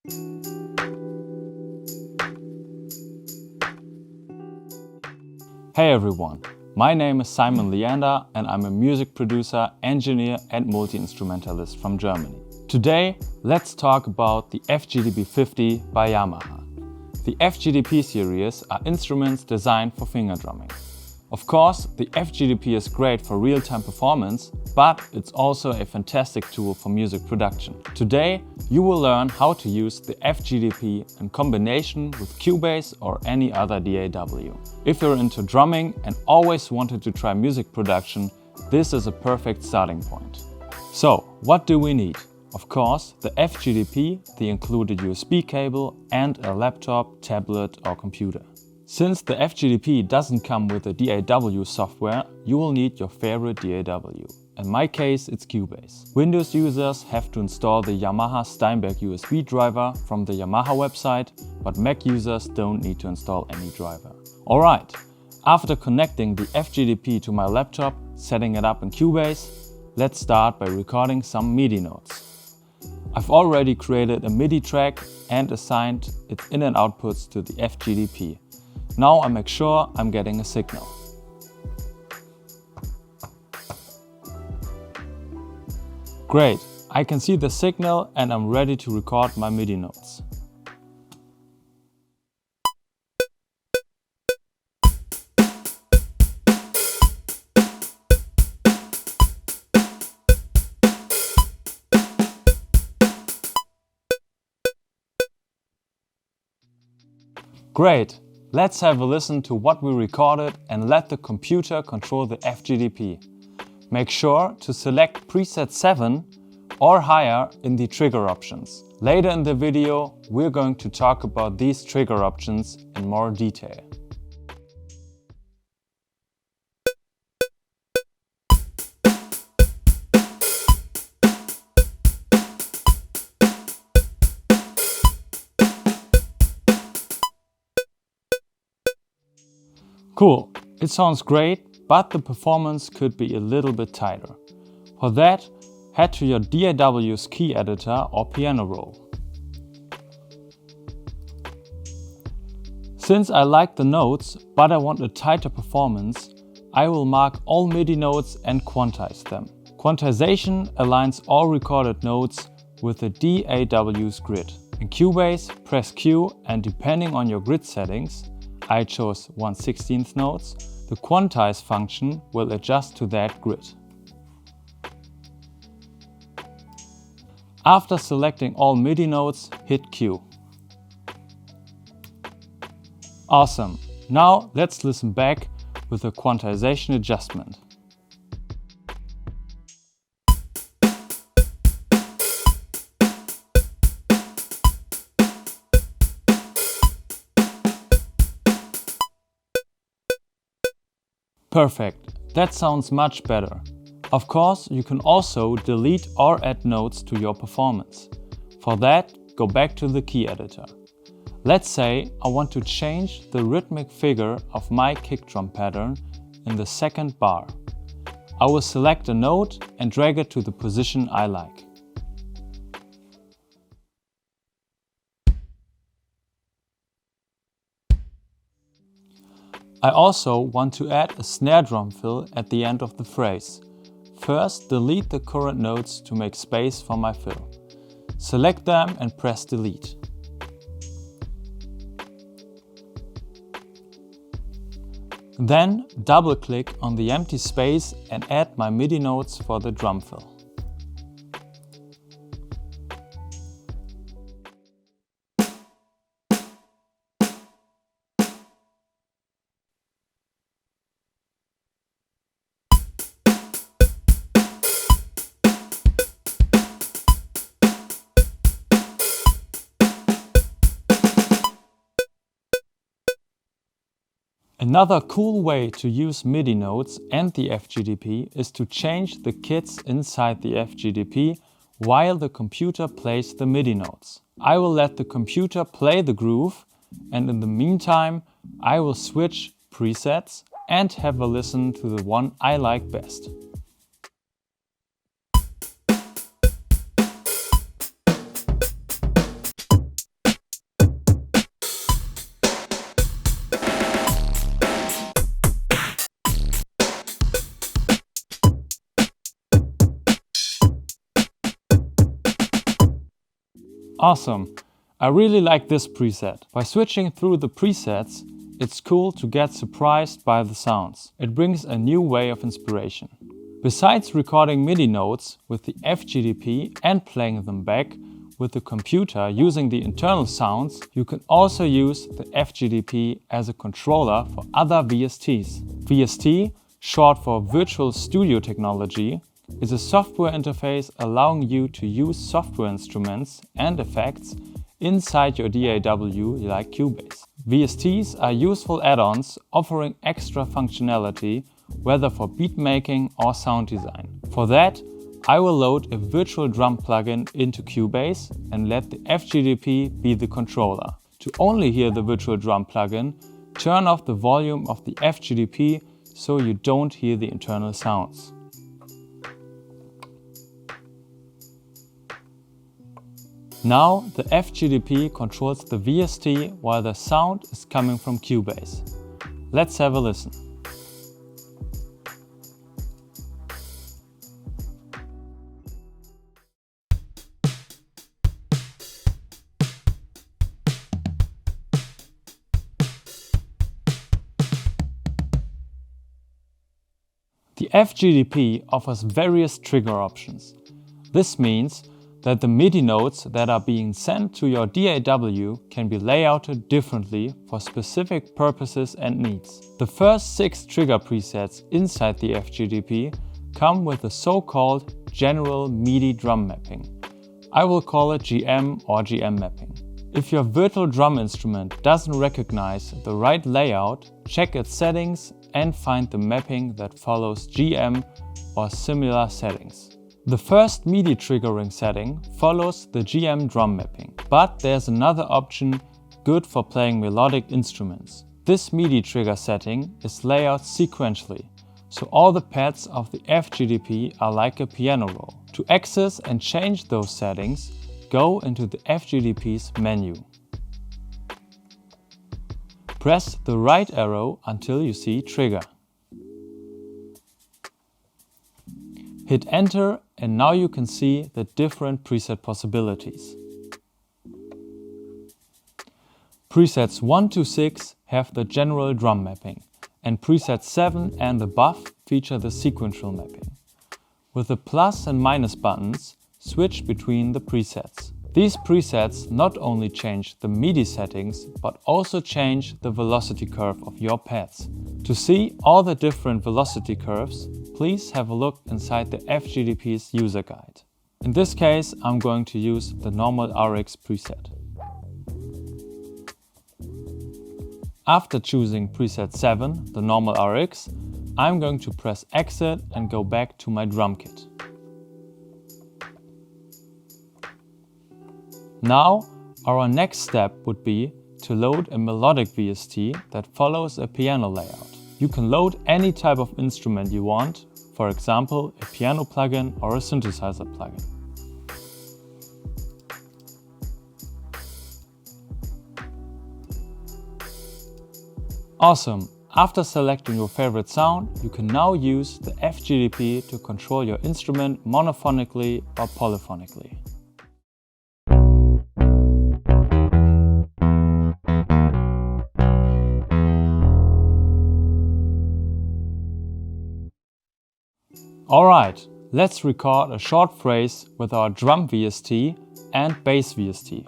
Hey everyone, my name is Simon Leander and I'm a music producer, engineer and multi-instrumentalist from Germany. Today, let's talk about the FGDP 50 by Yamaha. The FGDP series are instruments designed for finger drumming. Of course, the FGDP is great for real-time performance, but it's also a fantastic tool for music production. Today, you will learn how to use the FGDP in combination with Cubase or any other DAW. If you're into drumming and always wanted to try music production, this is a perfect starting point. So, what do we need? Of course, the FGDP, the included USB cable and a laptop, tablet or computer. Since the FGDP doesn't come with a DAW software, you will need your favorite DAW. In my case, it's Cubase. Windows users have to install the Yamaha Steinberg USB driver from the Yamaha website, but Mac users don't need to install any driver. Alright, after connecting the FGDP to my laptop, setting it up in Cubase, let's start by recording some MIDI notes. I've already created a MIDI track and assigned its in and outputs to the FGDP. Now I make sure I'm getting a signal. Great, I can see the signal and I'm ready to record my MIDI notes. Great! Let's have a listen to what we recorded and let the computer control the FGDP. Make sure to select preset 7 or higher in the trigger options. Later in the video, we're going to talk about these trigger options in more detail. Cool, it sounds great, but the performance could be a little bit tighter. For that, head to your DAW's key editor or piano roll. Since I like the notes, but I want a tighter performance, I will mark all MIDI notes and quantize them. Quantization aligns all recorded notes with the DAW's grid. In Cubase, press Q and depending on your grid settings, I chose 1/16 notes, the quantize function will adjust to that grid. After selecting all MIDI notes, hit Q. Awesome! Now let's listen back with the quantization adjustment. Perfect, that sounds much better. Of course, you can also delete or add notes to your performance. For that, go back to the key editor. Let's say I want to change the rhythmic figure of my kick drum pattern in the second bar. I will select a note and drag it to the position I like. I also want to add a snare drum fill at the end of the phrase. First, delete the current notes to make space for my fill. Select them and press delete. Then double-click on the empty space and add my MIDI notes for the drum fill. Another cool way to use MIDI notes and the FGDP is to change the kits inside the FGDP while the computer plays the MIDI notes. I will let the computer play the groove, and in the meantime I will switch presets and have a listen to the one I like best. Awesome! I really like this preset. By switching through the presets, it's cool to get surprised by the sounds. It brings a new way of inspiration. Besides recording MIDI notes with the FGDP and playing them back with the computer using the internal sounds, you can also use the FGDP as a controller for other VSTs. VST, short for Virtual Studio Technology, is a software interface allowing you to use software instruments and effects inside your DAW like Cubase. VSTs are useful add-ons offering extra functionality, whether for beat making or sound design. For that, I will load a virtual drum plugin into Cubase and let the FGDP be the controller. To only hear the virtual drum plugin, turn off the volume of the FGDP so you don't hear the internal sounds. Now the FGDP controls the VST while the sound is coming from Cubase. Let's have a listen. The FGDP offers various trigger options. This means that the MIDI notes that are being sent to your DAW can be layouted differently for specific purposes and needs. The first 6 trigger presets inside the FGDP come with the so-called General MIDI Drum Mapping. I will call it GM or GM Mapping. If your virtual drum instrument doesn't recognize the right layout, check its settings and find the mapping that follows GM or similar settings. The first MIDI triggering setting follows the GM drum mapping, but there's another option good for playing melodic instruments. This MIDI trigger setting is laid out sequentially, so all the pads of the FGDP are like a piano roll. To access and change those settings, go into the FGDP's menu. Press the right arrow until you see Trigger. Hit Enter and now you can see the different preset possibilities. Presets 1 to 6 have the general drum mapping, and presets 7 and above feature the sequential mapping. With the plus and minus buttons, switch between the presets. These presets not only change the MIDI settings, but also change the velocity curve of your pads. To see all the different velocity curves, please have a look inside the FGDP's user guide. In this case, I'm going to use the normal RX preset. After choosing preset 7, the normal RX, I'm going to press Exit and go back to my drum kit. Now, our next step would be to load a melodic VST that follows a piano layout. You can load any type of instrument you want, for example, a piano plugin or a synthesizer plugin. Awesome! After selecting your favorite sound, you can now use the FGDP to control your instrument monophonically or polyphonically. Alright, let's record a short phrase with our drum VST and bass VST.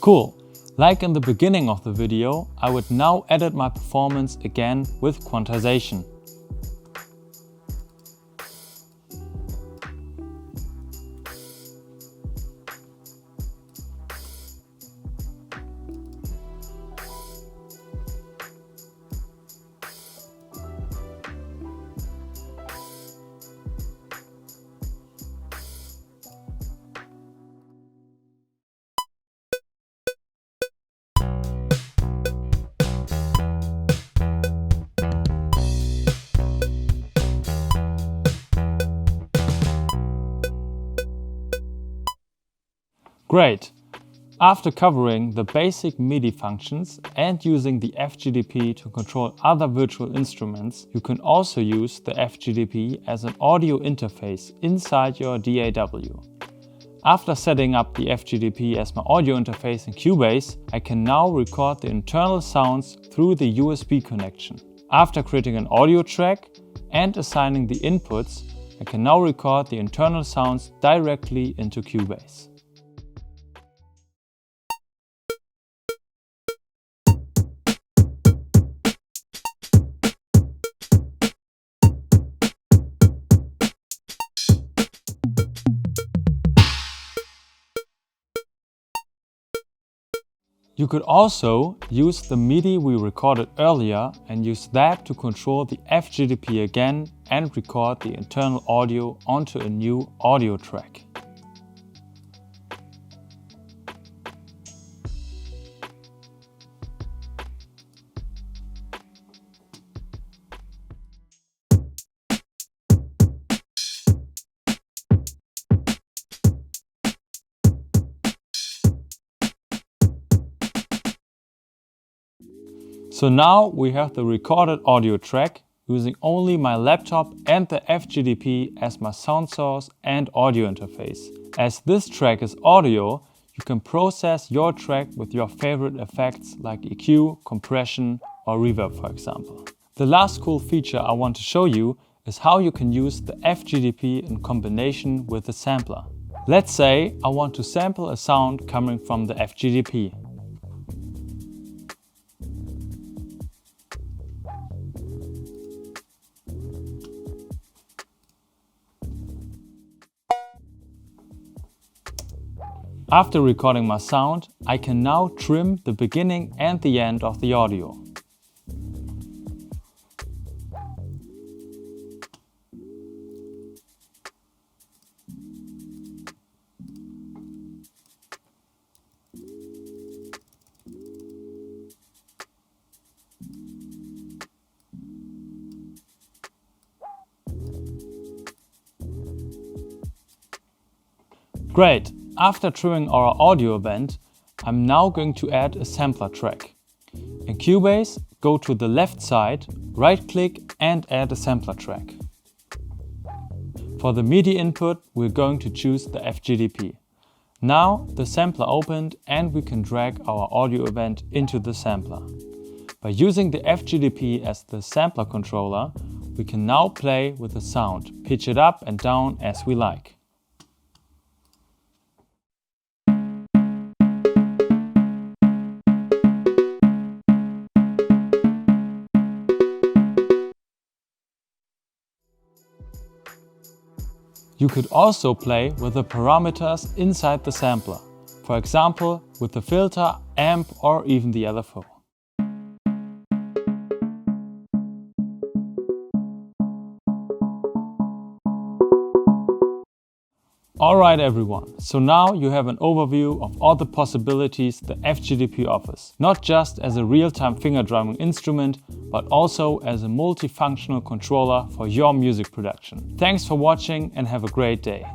Cool! Like in the beginning of the video, I would now edit my performance again with quantization. Great! After covering the basic MIDI functions and using the FGDP to control other virtual instruments, you can also use the FGDP as an audio interface inside your DAW. After setting up the FGDP as my audio interface in Cubase, I can now record the internal sounds through the USB connection. After creating an audio track and assigning the inputs, I can now record the internal sounds directly into Cubase. You could also use the MIDI we recorded earlier and use that to control the FGDP again and record the internal audio onto a new audio track. So now we have the recorded audio track using only my laptop and the FGDP as my sound source and audio interface. As this track is audio, you can process your track with your favorite effects like EQ, compression or reverb, for example. The last cool feature I want to show you is how you can use the FGDP in combination with a sampler. Let's say I want to sample a sound coming from the FGDP. After recording my sound, I can now trim the beginning and the end of the audio. Great! After trimming our audio event, I'm now going to add a sampler track. In Cubase, go to the left side, right-click and add a sampler track. For the MIDI input, we're going to choose the FGDP. Now the sampler opened and we can drag our audio event into the sampler. By using the FGDP as the sampler controller, we can now play with the sound, pitch it up and down as we like. You could also play with the parameters inside the sampler, for example with the filter, amp or even the LFO. Alright everyone, so now you have an overview of all the possibilities the FGDP offers, not just as a real-time finger drumming instrument, but also as a multifunctional controller for your music production. Thanks for watching and have a great day.